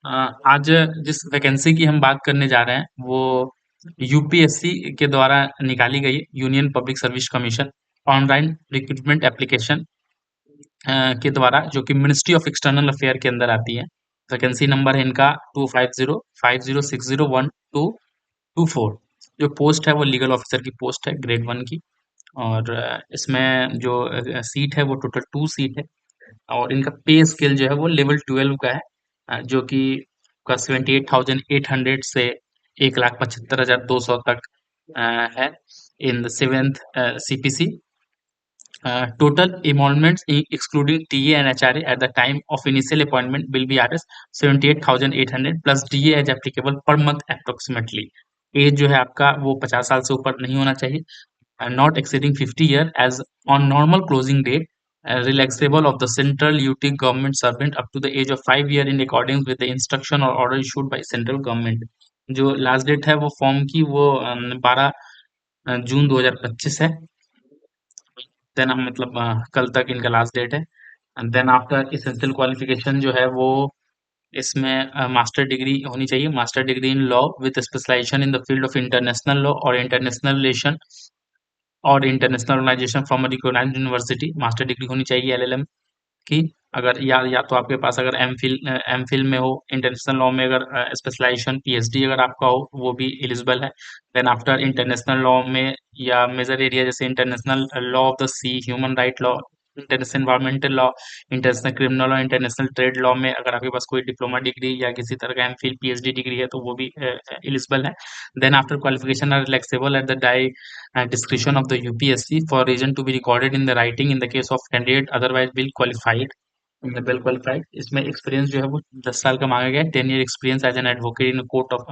आज जिस वैकेंसी की हम बात करने जा रहे हैं वो यूपीएससी के द्वारा निकाली गई union public service commission online recruitment application के द्वारा, जो कि मिनिस्ट्री ऑफ एक्सटर्नल अफेयर के अंदर आती है। वैकेंसी नंबर है इनका 2505060124। जो पोस्ट है वो लीगल ऑफिसर की पोस्ट है, ग्रेड 1 की। और इसमें जो सीट है वो टोटल 2 सीट है। और इनका पे स्केल जो है वो लेवल 12 का है, जो कि का 78,800 से 1,75,200 तक है in the seventh CPC. Total emoluments excluding TA and HRA at the time of initial appointment will be Rs 78,800 plus DA as applicable per month approximately. As जो है आपका वो 50 साल से ऊपर नहीं होना चाहिए, not exceeding 50 year as on normal closing date, relaxable of the central UT government servant up to the age of 5 year in accordance with the instruction or order issued by central government. जो last date है वो form की वो 12 जून 2025 है। Then हम मतलब कल तक इनका लास्ट डेट है। And then after essential qualification जो है वो इसमें मास्टर डिग्री होनी चाहिए, master degree in law with specialisation in the field of international law और इंटरनेशनल रिलेशन और international organisation from a recognised university. Master degree होनी चाहिए एलएलएम की। अगर या तो आपके पास अगर एमफिल में हो, इंटरनेशनल लॉ में अगर स्पेशलाइजेशन पीएचडी अगर आपका हो वो भी एलिजिबल है। देन आफ्टर इंटरनेशनल लॉ में या मेजर एरिया जैसे international law of the sea, human right law, international environmental law, international criminal law, international trade law में अगर आपके पास कोई डिप्लोमा डिग्री या किसी तरह का एमफिल पीएचडी डिग्री है तो वो भी एलिजिबल है। Then after qualification are relaxable at the die discretion of the UPSC for reason to be recorded in the writing in the case of candidate otherwise will qualified, well qualified. इसमें experience जो है वो 10 साल का मांगा गया है। 10 year experience as an advocate in court of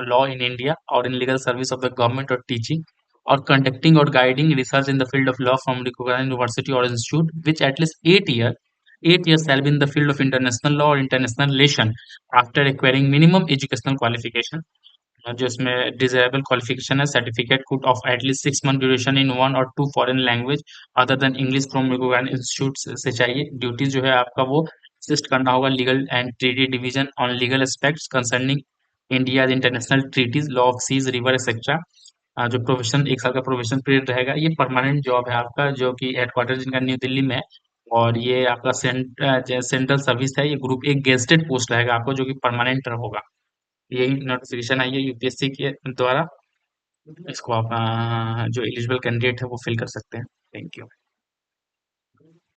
law in India और in legal service of the government और टीचिंग और कंडक्टिंग और guiding research in the field of law from recognised university और institute which at least 8 years shall be in the field of international law or international relation after acquiring minimum educational qualification। जो इसमें desirable qualification है, certificate could of at least 6 month duration in 1 और 2 foreign language other than English from recognised institute से चाहिए। Duties जो है आपका वो असिस्ट करना होगा legal and treaty division on legal aspects concerning India international treaties, law of seas, river etcetera. जो प्रोफेशन 1 साल का प्रोफेशन पीरियड रहेगा। ये परमानेंट जॉब है आपका, जो कि हेडक्वार्टर जिनका न्यू दिल्ली में है। और ये आपका सेंट्रल सर्विस है। ये ग्रुप एक गेस्टेड पोस्ट रहेगा आपको, जो कि परमानेंट होगा। यही नोटिफिकेशन आई है यूपीएससी के द्वारा। इसको आप जो एलिजिबल कैंडिडेट है वो फिल कर सकते हैं। Thank you.